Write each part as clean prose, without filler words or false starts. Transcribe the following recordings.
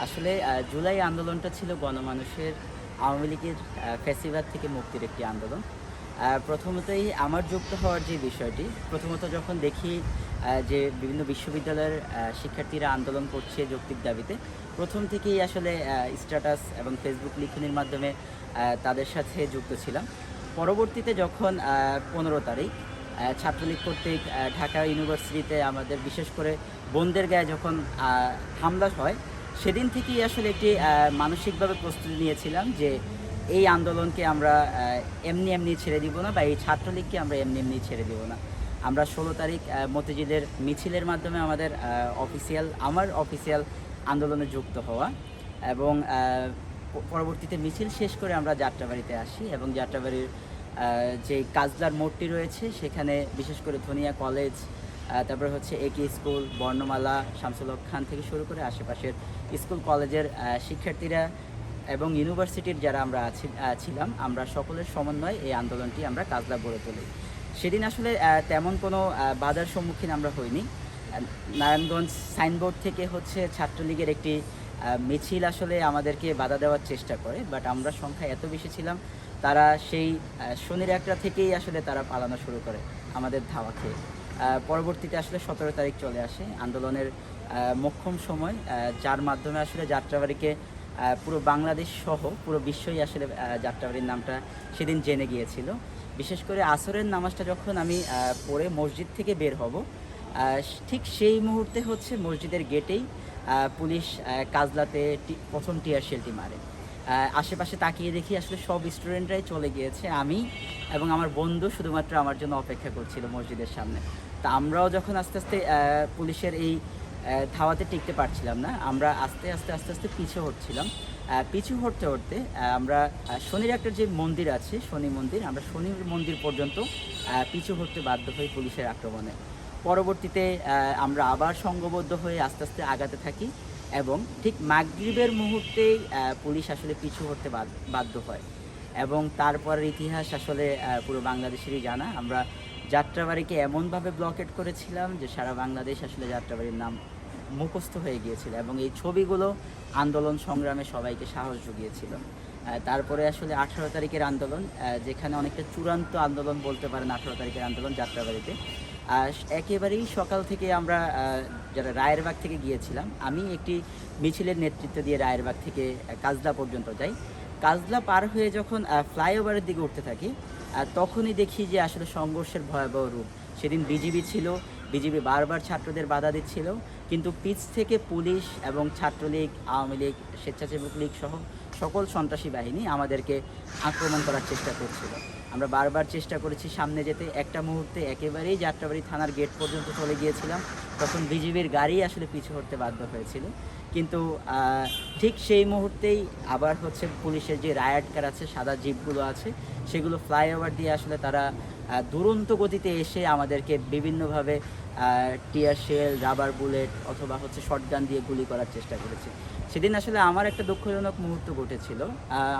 আসলে জুলাই আন্দোলনটা ছিল গণমানুষের আওয়ামী লীগের ফ্যাসিবাদ থেকে মুক্তির একটি আন্দোলন। প্রথমতই আমার যুক্ত হওয়ার যে বিষয়টি, প্রথমত যখন দেখি যে বিভিন্ন বিশ্ববিদ্যালয়ের শিক্ষার্থীরা আন্দোলন করছে যৌক্তিক দাবিতে, প্রথম থেকেই আসলে স্ট্যাটাস এবং ফেসবুক লিখনির মাধ্যমে তাদের সাথে যুক্ত ছিলাম। পরবর্তীতে যখন ১৫ তারিখ ছাত্রলীগ কর্তৃক ঢাকা ইউনিভার্সিটিতে আমাদের বিশেষ করে বোনদের গায়ে যখন হামলা হয়, সেদিন থেকেই আসলে একটি মানসিকভাবে প্রস্তুতি নিয়েছিলাম যে এই আন্দোলনকে আমরা এমনি এমনি ছেড়ে দিব না, বা এই ছাত্রলীগকে আমরা এমনি এমনি ছেড়ে দিব না। আমরা ১৬ তারিখ মতিঝিলের মিছিলের মাধ্যমে আমার অফিসিয়াল আন্দোলনে যুক্ত হওয়া, এবং পরবর্তীতে মিছিল শেষ করে আমরা যাত্রাবাড়িতে আসি, এবং যাত্রাবাড়ির যে কাজলার মোড়টি রয়েছে সেখানে বিশেষ করে ধনিয়া কলেজ, তারপরে হচ্ছে একি স্কুল, বর্ণমালা, শামসুল হক খান থেকে শুরু করে আশেপাশের স্কুল কলেজের শিক্ষার্থীরা এবং ইউনিভার্সিটির যারা আমরা ছিলাম, আমরা সকলের সমন্বয়ে এই আন্দোলনটি আমরা কাজলা গড়ে তুলি। সেদিন আসলে তেমন কোনো বাধার সম্মুখীন আমরা হইনি। নারায়ণগঞ্জ সাইনবোর্ড থেকে হচ্ছে ছাত্রলীগের একটি মিছিল আসলে আমাদেরকে বাধা দেওয়ার চেষ্টা করে, বাট আমরা সংখ্যা এত বেশি ছিলাম, তারা সেই শনির একটা থেকেই আসলে তারা পালানো শুরু করে আমাদের ধাওয়া খেয়ে। পরবর্তীতে আসলে ১৭ তারিখ চলে আসে আন্দোলনের মোক্ষম সময়, যার মাধ্যমে আসলে যাত্রাবাড়িকে পুরো বাংলাদেশ সহ পুরো বিশ্বই আসলে যাত্রাবাড়ির নামটা সেদিন জেনে গিয়েছিল। বিশেষ করে আসরের নামাজটা যখন আমি পড়ে মসজিদ থেকে বের হব, ঠিক সেই মুহূর্তে হচ্ছে মসজিদের গেটেই পুলিশ কাজলাতে প্রথম টিয়ার শেলটি মারে। আশেপাশে তাকিয়ে দেখি আসলে সব স্টুডেন্টরাই চলে গিয়েছে, আমি এবং আমার বন্ধু শুধুমাত্র আমার জন্য অপেক্ষা করছিল মসজিদের সামনে। তা আমরাও যখন আস্তে আস্তে পুলিশের এই ধাওয়াতে টিকতে পারছিলাম না, আমরা আস্তে আস্তে আস্তে আস্তে পিছু হটছিলাম। পিছু হটতে হটতে আমরা শনির একটা যে মন্দির আছে, শনি মন্দির, আমরা শনি মন্দির পর্যন্ত পিছু হটতে বাধ্য হই পুলিশের আক্রমণে। পরবর্তীতে আমরা আবার সংঘবদ্ধ হয়ে আস্তে আস্তে আগাতে থাকি, এবং ঠিক মাগরিবের মুহূর্তেই পুলিশ আসলে পিছু হটতে বাধ্য হয়। এবং তারপরের ইতিহাস আসলে পুরো বাংলাদেশেরই জানা। আমরা যাত্রাবাড়িকে এমনভাবে ব্লকেট করেছিলাম যে সারা বাংলাদেশ আসলে যাত্রাবাড়ির নাম মুখস্থ হয়ে গিয়েছিল, এবং এই ছবিগুলো আন্দোলন সংগ্রামে সবাইকে সাহস জুগিয়েছিল। তারপরে আসলে ১৮ তারিখের আন্দোলন, যেখানে অনেকটা চূড়ান্ত আন্দোলন বলতে পারেন ১৮ তারিখের আন্দোলন যাত্রাবাড়িতে। একেবারেই সকাল থেকে আমরা যারা রায়েরবাগ থেকে গিয়েছিলাম, আমি একটি মিছিলের নেতৃত্ব দিয়ে রায়েরবাগ থেকে কাজলা পর্যন্ত যাই। কাজলা পার হয়ে যখন ফ্লাইওভারের দিকে উঠতে থাকি, তখনই দেখি যে আসলে সংঘর্ষের ভয়াবহ রূপ। সেদিন বিজিবি ছিল, বিজিবি বারবার ছাত্রদের বাধা দিচ্ছিল, কিন্তু পিছ থেকে পুলিশ এবং ছাত্রলীগ, আওয়ামী লীগ, স্বেচ্ছাসেবক লীগ সহ সকল সন্ত্রাসী বাহিনী আমাদেরকে আক্রমণ করার চেষ্টা করছিল। আমরা বারবার চেষ্টা করেছি সামনে যেতে, একটা মুহূর্তে একেবারেই যাত্রাবাড়ি থানার গেট পর্যন্ত চলে গিয়েছিলাম, তখন বিজিবির গাড়ি আসলে পিছু হটতে বাধ্য হয়েছিল। কিন্তু ঠিক সেই মুহূর্তেই আবার হচ্ছে পুলিশের যে রায়াট কার আছে, সাদা জিপগুলো আছে, সেগুলো ফ্লাইওভার দিয়ে আসলে তারা দুরন্ত গতিতে এসে আমাদেরকে বিভিন্নভাবে টিয়ার শেল, রাবার বুলেট অথবা হচ্ছে শটগান দিয়ে গুলি করার চেষ্টা করেছে। সেদিন আসলে আমার একটা দুঃখজনক মুহূর্ত ঘটেছিল।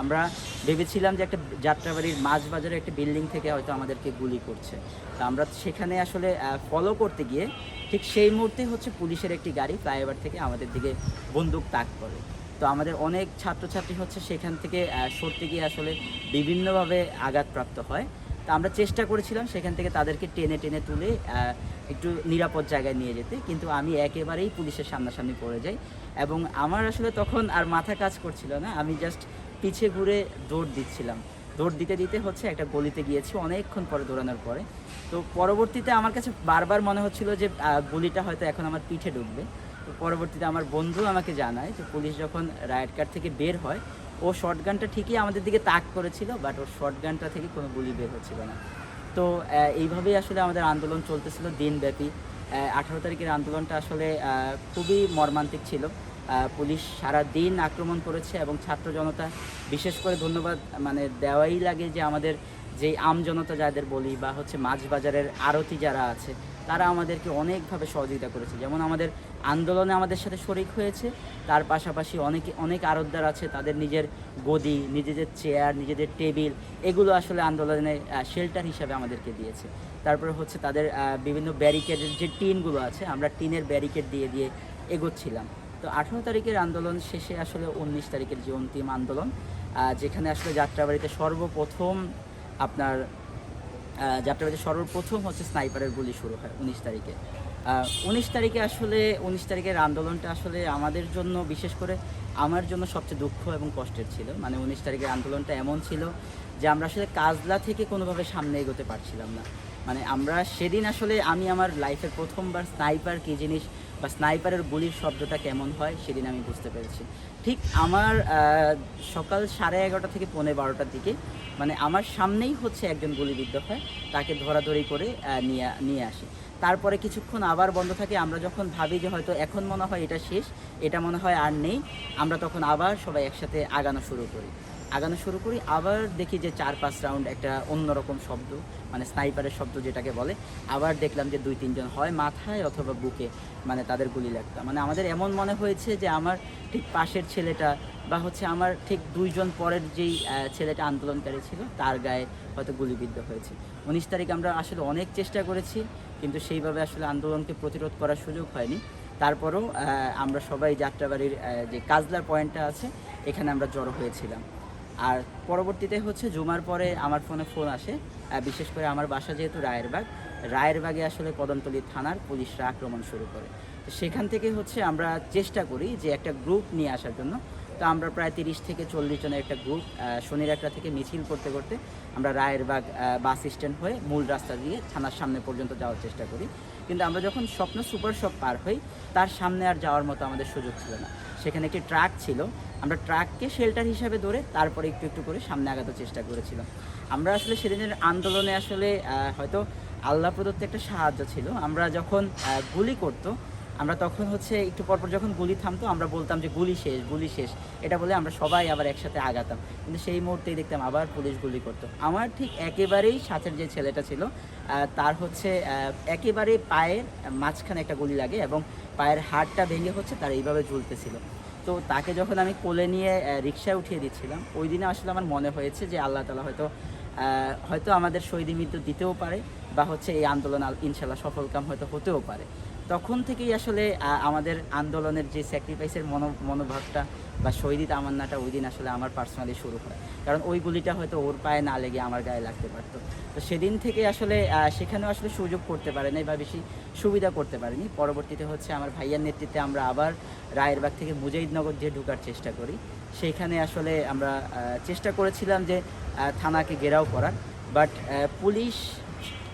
আমরা ভেবেছিলাম যে একটা যাত্রাবাড়ির মাঝ বাজারে একটা বিল্ডিং থেকে হয়তো আমাদেরকে গুলি করছে। তো আমরা সেখানে আসলে ফলো করতে গিয়ে ঠিক সেই মুহূর্তে হচ্ছে পুলিশের একটি গাড়ি ফ্লাইওভার থেকে আমাদের দিকে বন্দুক তাক করে। তো আমাদের অনেক ছাত্রছাত্রী হচ্ছে সেখান থেকে সরতে গিয়ে আসলে বিভিন্নভাবে আঘাতপ্রাপ্ত হয়। তা আমরা চেষ্টা করেছিলাম সেখান থেকে তাদেরকে টেনে টেনে তুলে একটু নিরাপদ জায়গায় নিয়ে যেতে, কিন্তু আমি একেবারেই পুলিশের সামনাসামনি পড়ে যাই, এবং আমার আসলে তখন আর মাথা কাজ করছিল না, আমি জাস্ট পিছে ঘুরে দৌড় দিচ্ছিলাম। দৌড় দিতে দিতে হচ্ছে একটা গলিতে গিয়েছি অনেকক্ষণ পরে দৌড়ানোর পরে। তো পরবর্তীতে আমার কাছে বারবার মনে হচ্ছিল যে গুলিটা হয়তো এখন আমার পিঠে ঢুকবে। তো পরবর্তীতে আমার বন্ধু আমাকে জানায় যে পুলিশ যখন রাইট কার থেকে বের হয়, ও শটগানটা ঠিকই আমাদের দিকে তাক করেছিল, বাট ওর শটগানটা থেকে কোনো গুলি বের হচ্ছিল না। তো এইভাবেই আসলে আমাদের আন্দোলন চলতেছিল দিনব্যাপী। ১৮ তারিখের আন্দোলনটা আসলে খুবই মর্মান্তিক ছিল। পুলিশ সারা দিন আক্রমণ করেছে, এবং ছাত্র জনতা, বিশেষ করে ধন্যবাদ মানে দেওয়াই লাগে যে আমাদের যেই জনতা যাদের বলি, বা হচ্ছে মাছ বাজারের আড়তি যারা আছে, তারা আমাদেরকে অনেকভাবে সহযোগিতা করেছে। যেমন আমাদের আন্দোলনে আমাদের সাথে শরিক হয়েছে, তার পাশাপাশি অনেক আড়তদার আছে, তাদের নিজের গদি, নিজেদের চেয়ার, নিজেদের টেবিল, এগুলো আসলে আন্দোলনে শেল্টার হিসাবে আমাদেরকে দিয়েছে। তারপরে হচ্ছে তাদের বিভিন্ন ব্যারিকেডের যে টিনগুলো আছে, আমরা টিনের ব্যারিকেড দিয়ে দিয়ে এগোচ্ছিলাম। তো তো 18 তারিখের আন্দোলন শেষে আসলে 19 তারিখের যে অন্তিম আন্দোলন, যেখানে আসলে যাত্রাবাড়িতে সর্বপ্রথম আপনার যাত্রাবাড়িতে সর্বপ্রথম হচ্ছে স্নাইপারের গুলি শুরু হয় 19 তারিখে। 19 তারিখে আসলে 19 তারিখের আন্দোলনটা আসলে আমাদের জন্য, বিশেষ করে আমার জন্য সবচেয়ে দুঃখ এবং কষ্টের ছিল। মানে 19 তারিখের আন্দোলনটা এমন ছিল যে আমরা আসলে কাজলা থেকে কোনোভাবে সামনে এগোতে পারছিলাম না। মানে আমরা সেদিন আসলে আমি আমার লাইফের প্রথমবার স্নাইপার কী জিনিস বা স্নাইপারের গুলির শব্দটা কেমন হয় সেদিন আমি বুঝতে পেরেছি। ঠিক আমার সকাল 11:30 থেকে 11:45টার দিকে মানে আমার সামনেই হচ্ছে একজন গুলিবিদ্ধ হয়, তাকে ধরাধরি করে নিয়ে আসি। তারপরে কিছুক্ষণ আবার বন্ধ থাকে। আমরা যখন ভাবি যে হয়তো এখন মনে হয় এটা শেষ, এটা মনে হয় আর নেই, আমরা তখন আবার সবাই একসাথে আগানো শুরু করি। আবার দেখি যে 4-5 রাউন্ড একটা অন্যরকম শব্দ, মানে স্নাইপারের শব্দ যেটাকে বলে। আবার দেখলাম যে 2-3 জন হয় মাথায় অথবা বুকে মানে তাদের গুলি লাগতো। মানে আমাদের এমন মনে হয়েছে যে আমার ঠিক পাশের ছেলেটা বা হচ্ছে আমার ঠিক 2 জন পরের যেই ছেলেটা আন্দোলনকারী ছিল তার গায়ে হয়তো গুলিবিদ্ধ হয়েছে। 19 তারিখ আমরা আসলে অনেক চেষ্টা করেছি, কিন্তু সেইভাবে আসলে আন্দোলনকে প্রতিরোধ করার সুযোগ হয়নি। তারপরেও আমরা সবাই যাত্রাবাড়ির যে কাজলার পয়েন্টটা আছে এখানে আমরা জড়ো হয়েছিলাম। আর পরবর্তীতে হচ্ছে জুমার পরে আমার ফোন আসে, বিশেষ করে আমার বাসা যেহেতু রায়েরবাগে আসলে কদমতলী থানার পুলিশরা আক্রমণ শুরু করে। তো সেখান থেকে হচ্ছে আমরা চেষ্টা করি যে একটা গ্রুপ নিয়ে আসার জন্য। তো আমরা প্রায় 30 থেকে 40 জনের একটা গ্রুপ শনিরাকড়া থেকে মিছিল করতে করতে আমরা রায়েরবাগ বাস স্ট্যান্ড হয়ে মূল রাস্তা দিয়ে থানার সামনে পর্যন্ত যাওয়ার চেষ্টা করি। কিন্তু আমরা যখন স্বপ্ন সুপার শপ পার হই তার সামনে আর যাওয়ার মতো আমাদের সুযোগ ছিল না। সেখানে একটি ট্রাক ছিল, আমরা ট্রাককে শেল্টার হিসাবে ধরে তারপরে একটু একটু করে সামনে আগাতে চেষ্টা করেছিলাম। আমরা আসলে সেদিনের আন্দোলনে আসলে হয়তো আল্লাহ প্রদত্ত একটা সাহায্য ছিল। আমরা যখন গুলি করতো আমরা তখন হচ্ছে একটু পরপর যখন গুলি থামতো আমরা বলতাম যে গুলি শেষ, এটা বলে আমরা সবাই আবার একসাথে আগাতাম। কিন্তু সেই মুহূর্তেই দেখতাম আবার পুলিশ গুলি করতো। আমার ঠিক একেবারেই সাথের যে ছেলেটা ছিল তার হচ্ছে একেবারে পায়ের মাঝখানে একটা গুলি লাগে এবং পায়ের হাড়টা ভেঙে হচ্ছে তার এইভাবে ঝুলতেছিল। তো তাকে যখন আমি কোলে নিয়ে রিকশায় উঠিয়ে দিচ্ছিলাম, ওই দিনে আসলে আমার মনে হয়েছে যে আল্লাহ তাআলা হয়তো আমাদের শহীদ মৃত্যু দিতেও পারে বা হচ্ছে এই আন্দোলন ইনশাল্লাহ সফলকাম হয়তো হতেও পারে। তখন থেকেই আসলে আমাদের আন্দোলনের যে স্যাক্রিফাইসের মনোভাবটা বা শহীদ তামান্নাটা ওই দিন আসলে আমার পার্সোনালি শুরু হয়। কারণ ওই গুলিটা হয়তো ওর পায়ে না লেগে আমার গায়ে লাগতে পারতো। তো সেদিন থেকে আসলে সেখানেও আসলে সুযোগ করতে পারেনি বা বেশি সুবিধা করতে পারিনি। পরবর্তীতে হচ্ছে আমার ভাইয়ার নেতৃত্বে আমরা আবার রায়েরবাগ থেকে মুজাহিদনগর দিয়ে ঢোকার চেষ্টা করি। সেইখানে আসলে আমরা চেষ্টা করেছিলাম যে থানাকে ঘেরাও করার, বাট পুলিশ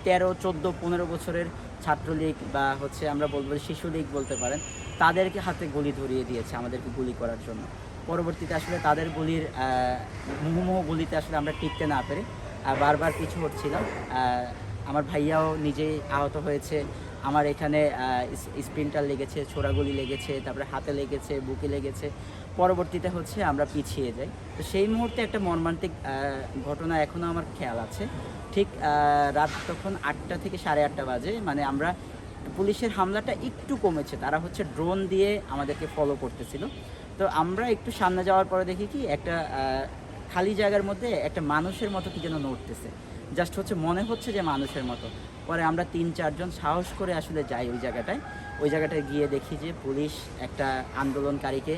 13, 14, 15 বছরের ছাত্রলীগ বা হচ্ছে আমরা বলবো শিশু লীগ বলতে পারেন, তাদেরকে হাতে গুলি ধরিয়ে দিয়েছে আমাদেরকে গুলি করার জন্য। পরবর্তীতে আসলে তাদের গুলির মুহুর্মুহু গুলিতে আসলে আমরা টিকতে না পেরে বারবার পিছু হটছিলাম। আমার ভাইয়াও নিজেই আহত হয়েছে, আমার এখানে স্প্রিন্টার লেগেছে, ছোড়াগুলি লেগেছে, তারপরে হাতে লেগেছে, বুকে লেগেছে। পরবর্তীতে হচ্ছে আমরা পিছিয়ে যাই। তো সেই মুহূর্তে একটা মর্মান্তিক ঘটনা এখনও আমার খেয়াল আছে। ঠিক রাত তখন 8টা থেকে 8:30 বাজে, মানে আমরা পুলিশের হামলাটা একটু কমেছে, তারা হচ্ছে ড্রোন দিয়ে আমাদেরকে ফলো করতেছিল। তো আমরা একটু সামনে যাওয়ার পরে দেখি কি একটা খালি জায়গার মধ্যে একটা মানুষের মতো কি যেন নড়তেছে, জাস্ট হচ্ছে মনে হচ্ছে যে মানুষের মতো। পরে আমরা 3-4 জন সাহস করে আসলে যাই ওই জায়গাটায় গিয়ে দেখি যে পুলিশ একটা আন্দোলনকারীকে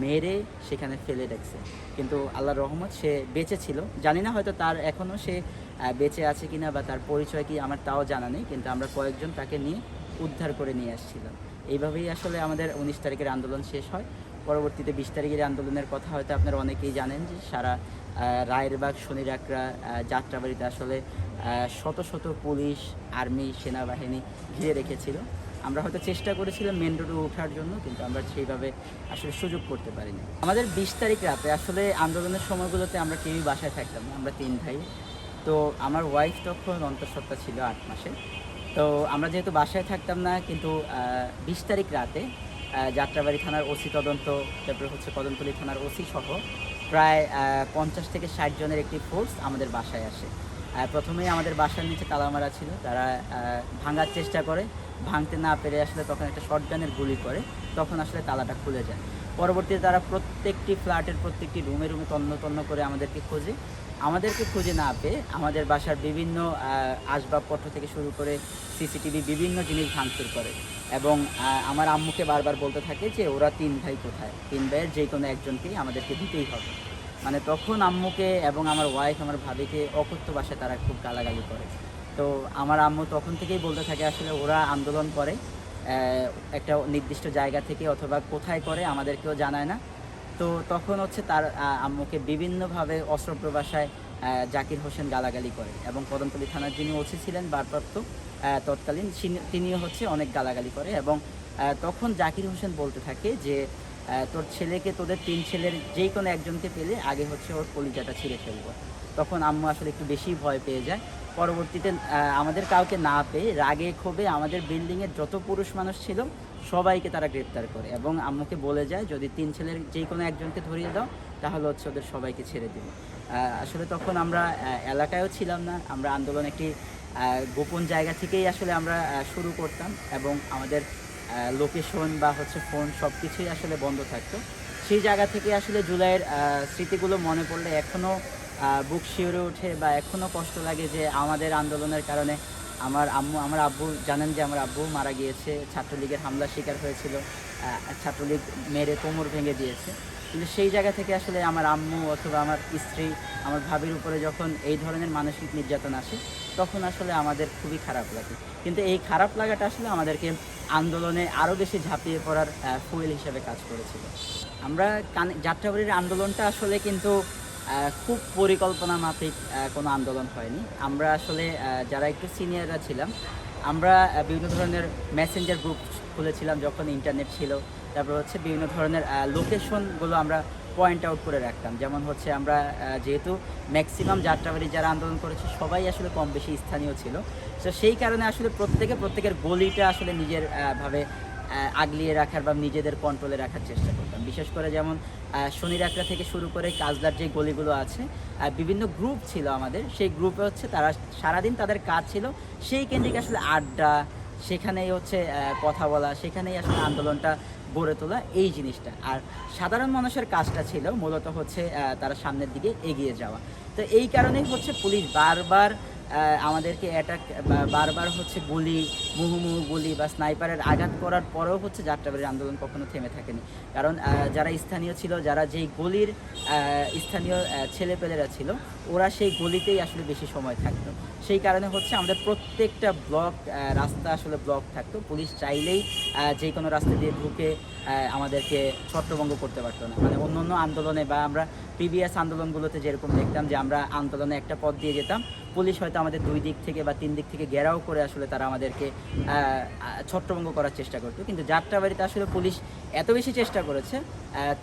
মেরে সেখানে ফেলে রেখেছে। কিন্তু আল্লাহর রহমত সে বেঁচে ছিল, জানি না হয়তো তার এখনও সে বেঁচে আছে কিনা বা তার পরিচয় কি আমার তাও জানা নেই, কিন্তু আমরা কয়েকজন তাকে নিয়ে উদ্ধার করে নিয়ে আসছিলাম। এইভাবেই আসলে আমাদের 19 তারিখের আন্দোলন শেষ হয়। পরবর্তীতে 20 তারিখের আন্দোলনের কথা হয়তো আপনারা অনেকেই জানেন যে সারা রায়েরবাগ, শনিরাকড়া, যাত্রাবাড়িতে আসলে শত শত পুলিশ, আর্মি, সেনাবাহিনী ঘিরে রেখেছিল। আমরা হয়তো চেষ্টা করেছিলাম মেন রোডে ওঠার জন্য, কিন্তু আমরা সেইভাবে আসলে সুযোগ করতে পারিনি। আমাদের 20 তারিখ রাতে আসলে আন্দোলনের সময়গুলোতে আমরা কেউই বাসায় থাকতাম না, আমরা 3 ভাই। তো আমার ওয়াইফ তখন অন্তঃসত্ত্বা ছিল 8 মাসে। তো আমরা যেহেতু বাসায় থাকতাম না, কিন্তু 20 তারিখ রাতে যাত্রাবাড়ি থানার ওসি তদন্ত, তারপরে হচ্ছে কদমতলী থানার ওসি সহ প্রায় 50 থেকে 60 জনের একটি ফোর্স আমাদের বাসায় আসে। প্রথমেই আমাদের বাসার নিচে তালা মারা ছিল, তারা ভাঙার চেষ্টা করে, ভাঙতে না পেরে আসলে তখন একটা শটগানের গুলি করে, তখন আসলে তালাটা খুলে যায়। পরবর্তীতে তারা প্রত্যেকটি ফ্ল্যাটের প্রত্যেকটি রুমে তন্ন তন্ন করে আমাদেরকে খোঁজে, আমাদেরকে খুঁজে না পেয়ে আমাদের বাসার বিভিন্ন আসবাবপত্র থেকে শুরু করে সিসিটিভি বিভিন্ন জিনিস ভাঙচুর করে এবং আমার আম্মুকে বারবার বলতে থাকে যে ওরা 3 ভাই কোথায়, 3 ভাইয়ের যে কোনো একজনকেই আমাদেরকে দিতেই হবে। মানে তখন আম্মুকে এবং আমার ওয়াইফ, আমার ভাবিকে অকথ্য ভাষায় তারা খুব গালাগালি করে। তো আমার আম্মু তখন থেকেই বলতে থাকে আসলে ওরা আন্দোলন করে একটা নির্দিষ্ট জায়গা থেকে, অথবা কোথায় করে আমাদেরকেও জানায় না। তো তখন হচ্ছে তার আম্মুকে বিভিন্নভাবে অশ্লীল ভাষায় জাকির হোসেন গালাগালি করে এবং কদমতলী থানার যিনি ওসি ছিলেন ভারপ্রাপ্ত তৎকালীন, তিনিও হচ্ছে অনেক গালাগালি করে এবং তখন জাকির হোসেন বলতে থাকে যে তোর ছেলেকে, তোদের 3 ছেলের যেই কোনো একজনকে পেলে আগে হচ্ছে ওর কলিজাটা ছিঁড়ে ফেলবো। তখন আম্মু আসলে একটু বেশি ভয় পেয়ে যায়। পরবর্তীতে আমাদের কাউকে না পেয়ে রাগে ক্ষোভে আমাদের বিল্ডিংয়ের যত পুরুষ মানুষ ছিল সবাইকে তারা গ্রেপ্তার করে এবং আম্মুকে বলে যায় যদি 3 ছেলের যেই কোনো একজনকে ধরিয়ে দাও তাহলে হচ্ছে ওদের সবাইকে ছেড়ে দিবে। আসলে তখন আমরা এলাকায়ও ছিলাম না, আমরা আন্দোলন একটি গোপন জায়গা থেকেই আসলে আমরা শুরু করতাম এবং আমাদের লোকেশন বা হচ্ছে ফোন সব কিছুই আসলে বন্ধ থাকতো। সেই জায়গা থেকে আসলে জুলাইয়ের স্মৃতিগুলো মনে পড়লে এখনও বুক শিউরে ওঠে বা এখনও কষ্ট লাগে যে আমাদের আন্দোলনের কারণে আমার আব্বু জানেন যে আমার আব্বু মারা গিয়েছে, ছাত্রলীগের হামলার শিকার হয়েছিল, ছাত্রলীগ মেরে কোমর ভেঙে দিয়েছে। কিন্তু সেই জায়গা থেকে আসলে আমার আম্মু অথবা আমার স্ত্রী, আমার ভাবির উপরে যখন এই ধরনের মানসিক নির্যাতন আসে তখন আসলে আমাদের খুবই খারাপ লাগে। কিন্তু এই খারাপ লাগাটা আসলে আমাদেরকে আন্দোলনে আরও বেশি ঝাঁপিয়ে পড়ার ফুয়েল হিসেবে কাজ করেছিল। আমরা যাত্রাবাড়ির আন্দোলনটা আসলে কিন্তু খুব পরিকল্পনা মাফিক কোনো আন্দোলন হয়নি। আমরা আসলে যারা একটু সিনিয়ররা ছিলাম, আমরা বিভিন্ন ধরনের মেসেঞ্জার গ্রুপ খুলেছিলাম যখন ইন্টারনেট ছিল। তারপর হচ্ছে বিভিন্ন ধরনের লোকেশনগুলো আমরা পয়েন্ট আউট করে রাখতাম। যেমন হচ্ছে আমরা যেহেতু ম্যাক্সিমাম যাত্রাবাড়ি যারা আন্দোলন করেছে সবাই আসলে কম বেশি স্থানীয় ছিল, তো সেই কারণে আসলে প্রত্যেকের গলিটা আসলে নিজের ভাবে আগলিয়ে রাখার বা নিজেদের কন্ট্রোলে রাখার চেষ্টা করতাম। বিশেষ করে যেমন শনিরাকড়া থেকে শুরু করে কাজলার যে গলিগুলো আছে, বিভিন্ন গ্রুপ ছিল আমাদের, সেই গ্রুপে হচ্ছে তারা সারাদিন তাদের কাজ ছিল সেই কেন্দ্রিক আসলে আড্ডা, সেখানেই হচ্ছে কথা বলা, সেখানেই আসলে আন্দোলনটা গড়ে তোলা, এই জিনিসটা। আর সাধারণ মানুষের কাজটা ছিল মূলত হচ্ছে তারা সামনের দিকে এগিয়ে যাওয়া। তো এই কারণেই হচ্ছে পুলিশ বারবার আমাদেরকে অ্যাটাক, বারবার হচ্ছে গুলি, মুহুর্মুহু গুলি বা স্নাইপারের আঘাত করার পরেও হচ্ছে যাত্রাবাড়ির আন্দোলন কখনো থেমে থাকেনি। কারণ যারা স্থানীয় ছিল, যারা যেই গলির স্থানীয় ছেলেপেলেরা ছিল, ওরা সেই গলিতেই আসলে বেশি সময় থাকতো। সেই কারণে হচ্ছে আমাদের প্রত্যেকটা রাস্তা আসলে ব্লক থাকতো। পুলিশ চাইলেই যে কোনো রাস্তা দিয়ে ঢুকে আমাদেরকে ছত্রভঙ্গ করতে পারতো না। মানে অন্য আন্দোলনে বা আমরা প্রিভিয়াস আন্দোলনগুলোতে যেরকম দেখতাম যে আমরা আন্দোলনে একটা পথ দিয়ে যেতাম, পুলিশ হয়তো আমাদের 2 দিক থেকে বা 3 দিক থেকে ঘেরাও করে আসলে তারা আমাদেরকে ছত্রভঙ্গ করার চেষ্টা করতো। কিন্তু যাত্রাবাড়িতে আসলে পুলিশ এত বেশি চেষ্টা করেছে,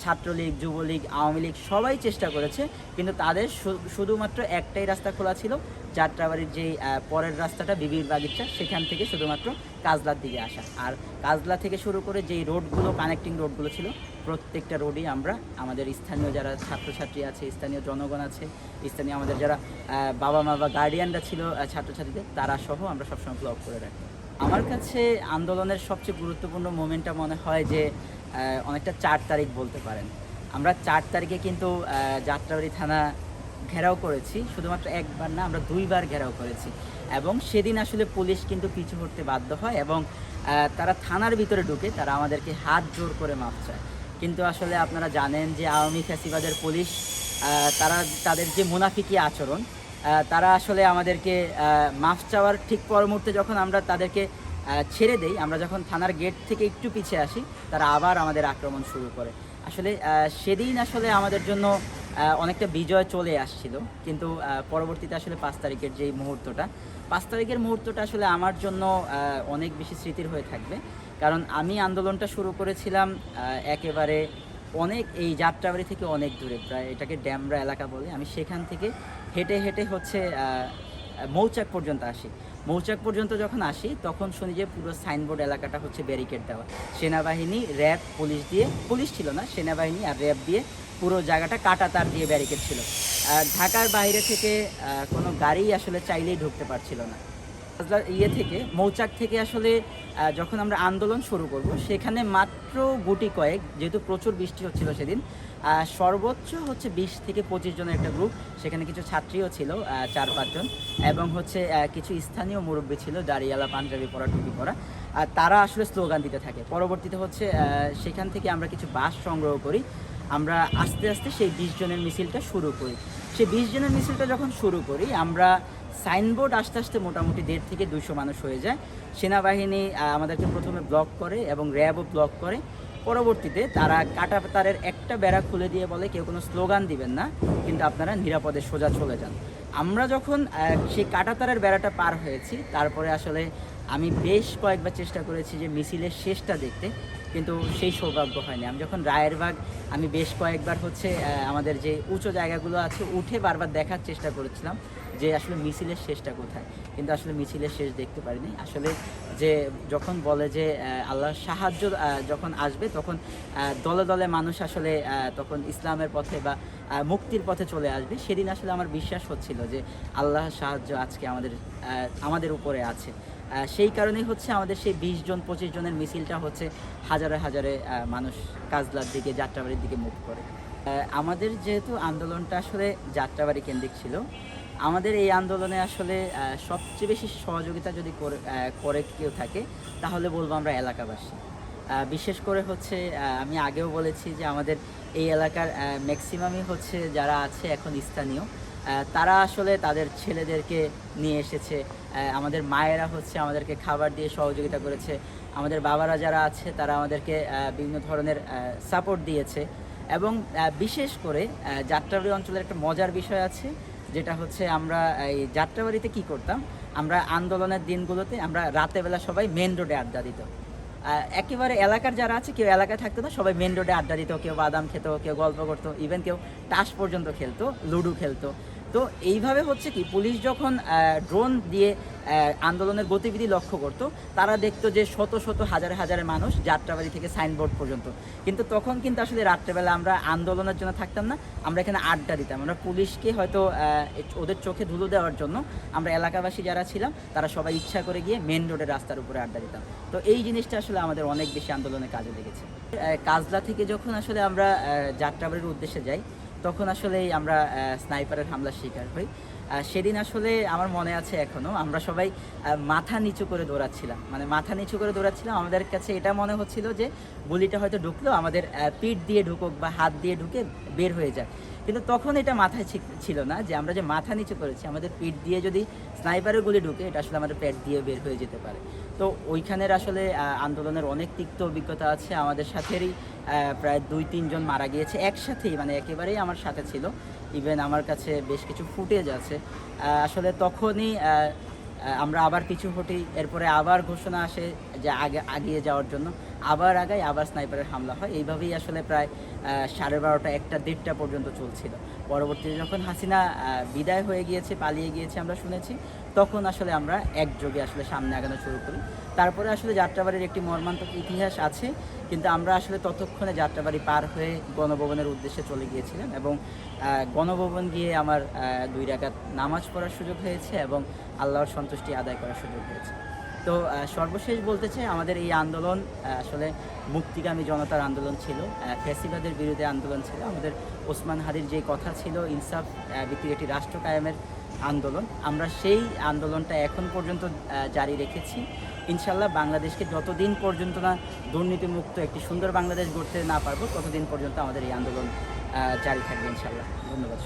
ছাত্রলীগ, যুবলীগ, আওয়ামী লীগ সবাই চেষ্টা করেছে, কিন্তু তাদের শুধুমাত্র একটাই রাস্তা খোলা ছিল, যাত্রাবাড়ির যেই পরের রাস্তাটা বিবির বাগিচা, সেখান থেকে শুধুমাত্র কাজলার দিকে আসা। আর কাজলা থেকে শুরু করে যেই রোডগুলো, কানেক্টিং রোডগুলো ছিল, প্রত্যেকটা রোডই আমরা আমাদের স্থানীয় যারা ছাত্রছাত্রী আছে, স্থানীয় জনগণ আছে, স্থানীয় আমাদের যারা বাবা মা বা গার্ডিয়ানরা ছিল ছাত্রছাত্রীদের, তারা সহ আমরা সবসময় ব্লক করে রাখি। আমার কাছে আন্দোলনের সবচেয়ে গুরুত্বপূর্ণ মোমেন্টটা মনে হয় যে অনেকটা 4 তারিখ বলতে পারেন। আমরা 4 তারিখে কিন্তু যাত্রাবাড়ি থানা ঘেরাও করেছি, শুধুমাত্র একবার না, আমরা 2 বার ঘেরাও করেছি এবং সেদিন আসলে পুলিশ কিন্তু পিছু হটতে বাধ্য হয় এবং তারা থানার ভিতরে ঢুকে তারা আমাদেরকে হাত জোর করে মাপ চায়। কিন্তু আসলে আপনারা জানেন যে আওয়ামী ফ্যাসিবাদের পুলিশ, তারা তাদের যে মুনাফিকি আচরণ, তারা আসলে আমাদেরকে মাফ চাওয়ার ঠিক পর মুহূর্তে যখন আমরা তাদেরকে ছেড়ে দেই, আমরা যখন থানার গেট থেকে একটু পিছিয়ে আসি, তারা আবার আমাদের আক্রমণ শুরু করে। আসলে সেদিন আসলে আমাদের জন্য অনেকটা বিজয় চলে আসছিল, কিন্তু পরবর্তীতে আসলে 5 তারিখের যেই মুহূর্তটা, 5 তারিখের মুহূর্তটা আসলে আমার জন্য অনেক বেশি স্মৃতির হয়ে থাকবে। কারণ আমি আন্দোলনটা শুরু করেছিলাম একেবারে এই যাত্রাবাড়ি থেকে অনেক দূরে, প্রায় এটাকে ড্যামরা এলাকা বলে। আমি সেখান থেকে হেঁটে হেঁটে হচ্ছে মৌচাক পর্যন্ত আসি। মৌচাক পর্যন্ত যখন আসি তখন শুনি যে পুরো সাইনবোর্ড এলাকাটা হচ্ছে ব্যারিকেড দেওয়া, সেনাবাহিনী, র্যাব, পুলিশ ছিল না, সেনাবাহিনী আর র্যাব দিয়ে পুরো জায়গাটা কাটা তার দিয়ে ব্যারিকেড ছিল। ঢাকার বাইরে থেকে কোনো গাড়ি আসলে চাইলেই ঢুকতে পারছিল না। ইয়ে থেকে মৌচাক থেকে আসলে যখন আমরা আন্দোলন শুরু করব সেখানে মাত্র গুটি কয়েক, যেহেতু প্রচুর বৃষ্টি হচ্ছিল সেদিন, সর্বোচ্চ হচ্ছে 20 থেকে 25 জনের একটা গ্রুপ, সেখানে কিছু ছাত্রীও ছিল 4-5 জন, এবং হচ্ছে কিছু স্থানীয় মুরব্বী ছিল দাড়িওয়ালা, পাঞ্জাবি পরা, টুপি পরা। আর তারা আসলে স্লোগান দিতে থাকে। পরবর্তীতে হচ্ছে সেখান থেকে আমরা কিছু বাস সংগ্রহ করি, আমরা আস্তে আস্তে সেই 20 জনের মিছিলটা শুরু করি। সেই 20 জনের মিছিলটা যখন শুরু করি, আমরা সাইনবোর্ড আস্তে আস্তে মোটামুটি 150 থেকে 200 মানুষ হয়ে যায়। সেনাবাহিনী আমাদেরকে প্রথমে ব্লক করে এবং র্যাবও ব্লক করে। পরবর্তীতে তারা কাটা তারের একটা বেড়া খুলে দিয়ে বলে, কেউ কোনো স্লোগান দিবেন না, কিন্তু আপনারা নিরাপদে সোজা চলে যান। আমরা যখন সেই কাটা তারের বেড়াটা পার হয়েছি, তারপরে আসলে আমি বেশ কয়েকবার চেষ্টা করেছি যে মিছিলের শেষটা দেখতে, কিন্তু সেই সৌভাগ্য হয়নি। আমি যখন রায়েরবাগ, আমি বেশ কয়েকবার হচ্ছে আমাদের যে উঁচু জায়গাগুলো আছে উঠে বারবার দেখার চেষ্টা করেছিলাম যে আসলে মিছিলের শেষটা কোথায়, কিন্তু আসলে মিছিলের শেষ দেখতে পারিনি। আসলে যে যখন বলে যে আল্লাহর সাহায্য যখন আসবে, তখন দলে দলে মানুষ আসলে তখন ইসলামের পথে বা মুক্তির পথে চলে আসবে, সেদিন আসলে আমার বিশ্বাস হচ্ছিল যে আল্লাহর সাহায্য আজকে আমাদের উপরে আছে। সেই কারণেই হচ্ছে আমাদের সেই 20 জন 25 জনের মিছিলটা হচ্ছে হাজারে হাজারে মানুষ কাজলার দিকে, যাত্রাবাড়ির দিকে মুভ করে। আমাদের যেহেতু আন্দোলনটা আসলে যাত্রাবাড়ি কেন্দ্রিক ছিল, আমাদের এই আন্দোলনে আসলে সবচেয়ে বেশি সহযোগিতা যদি করে কেউ থাকে, তাহলে বলবো আমরা এলাকাবাসী। বিশেষ করে হচ্ছে আমি আগেও বলেছি যে আমাদের এই এলাকার ম্যাক্সিমামই হচ্ছে যারা আছে এখন স্থানীয়, তারা আসলে তাদের ছেলেদেরকে নিয়ে এসেছে। আমাদের মায়েরা হচ্ছে আমাদেরকে খাবার দিয়ে সহযোগিতা করেছে। আমাদের বাবারা যারা আছে তারা আমাদেরকে বিভিন্ন ধরনের সাপোর্ট দিয়েছে। এবং বিশেষ করে যাত্রাবাড়ি অঞ্চলের একটা মজার বিষয় আছে, যেটা হচ্ছে আমরা এই যাত্রাবাড়িতে কি করতাম, আমরা আন্দোলনের দিনগুলোতে আমরা রাতেবেলা সবাই মেন রোডে আড্ডা দিত। একেবারে এলাকার যারা আছে কেউ এলাকায় থাকতো না, সবাই মেন রোডে আড্ডা দিত, কেউ বাদাম খেত, কেউ গল্প করতো, ইভেন কেউ তাস পর্যন্ত খেলতো, লুডো খেলতো। তো এইভাবে হচ্ছে কি, পুলিশ যখন ড্রোন দিয়ে আন্দোলনের গতিবিধি লক্ষ্য করতো, তারা দেখতো যে শত শত হাজারে হাজারে মানুষ যাত্রাবাড়ি থেকে সাইনবোর্ড পর্যন্ত। কিন্তু তখন কিন্তু আসলে রাত্রেবেলা আমরা আন্দোলনের জন্য থাকতাম না, আমরা এখানে আড্ডা দিতাম। আমরা পুলিশকে হয়তো ওদের চোখে ধুলো দেওয়ার জন্য আমরা এলাকাবাসী যারা ছিলাম তারা সবাই ইচ্ছা করে গিয়ে মেন রোডের রাস্তার উপরে আড্ডা দিতাম। তো এই জিনিসটা আসলে আমাদের অনেক বেশি আন্দোলনে কাজে লেগেছে। কাজলা থেকে যখন আসলে আমরা যাত্রাবাড়ির উদ্দেশ্যে যাই, তখন আসলেই আমরা স্নাইপারের হামলার শিকার হই। সেদিন আসলে আমার মনে আছে এখনও, আমরা সবাই মাথা নিচু করে দৌড়াচ্ছিলাম, মানে মাথা নিচু করে দৌড়াচ্ছিলাম। আমাদের কাছে এটা মনে হচ্ছিল যে গুলিটা হয়তো ঢুকলো আমাদের পিঠ দিয়ে ঢুকুক বা হাত দিয়ে ঢুকে বের হয়ে যাক, কিন্তু তখন এটা মাথায় ছিল না যে আমরা যে মাথা নিচু করেছি, আমাদের পিঠ দিয়ে যদি স্নাইপারের গুলি ঢুকে, এটা আসলে আমাদের পেট দিয়ে বের হয়ে যেতে পারে। তো ওইখানের আসলে আন্দোলনের অনেক তিক্ত অভিজ্ঞতা আছে। আমাদের সাথেরই প্রায় 2-3 জন মারা গিয়েছে একসাথেই, মানে একেবারেই আমার সাথে ছিল। ইভেন আমার কাছে বেশ কিছু ফুটেজ আছে। আসলে তখনই আমরা আবার পিছু হটি, এরপরে আবার ঘোষণা আসে যে আগিয়ে যাওয়ার জন্য, আবার আগাই, আবার স্নাইপারের হামলা হয়। এইভাবেই আসলে প্রায় 12:30টা, 1টা, 1:30টা পর্যন্ত চলছিল। পরবর্তীতে যখন হাসিনা বিদায় হয়ে গিয়েছে, পালিয়ে গিয়েছে আমরা শুনেছি, তখন আসলে আমরা একযোগে আসলে সামনে আগানো শুরু করি। তারপরে আসলে যাত্রাবাড়ির একটি মর্মান্তিক ইতিহাস আছে, কিন্তু আমরা আসলে ততক্ষণে যাত্রাবাড়ি পার হয়ে গণভবনের উদ্দেশ্যে চলে গিয়েছিলাম, এবং গণভবন গিয়ে আমার 2 রাকাত নামাজ পড়ার সুযোগ হয়েছে এবং আল্লাহর সন্তুষ্টি আদায় করার সুযোগ হয়েছে। তো সর্বশেষ বলতে চাই, আমাদের এই আন্দোলন আসলে মুক্তিগামী জনতার আন্দোলন ছিল, ফ্যাসিবাদের বিরুদ্ধে আন্দোলন ছিল। আমাদের ওসমান হাদির যে কথা ছিল, ইনসাফ ভিত্তিক একটি রাষ্ট্র কায়েমের আন্দোলন, আমরা সেই আন্দোলনটা এখন পর্যন্ত জারি রেখেছি। ইনশাল্লাহ বাংলাদেশকে যতদিন পর্যন্ত না দুর্নীতিমুক্ত একটি সুন্দর বাংলাদেশ গড়তে না পারবো, ততদিন পর্যন্ত আমাদের এই আন্দোলন জারি থাকবে ইনশাল্লাহ। ধন্যবাদ।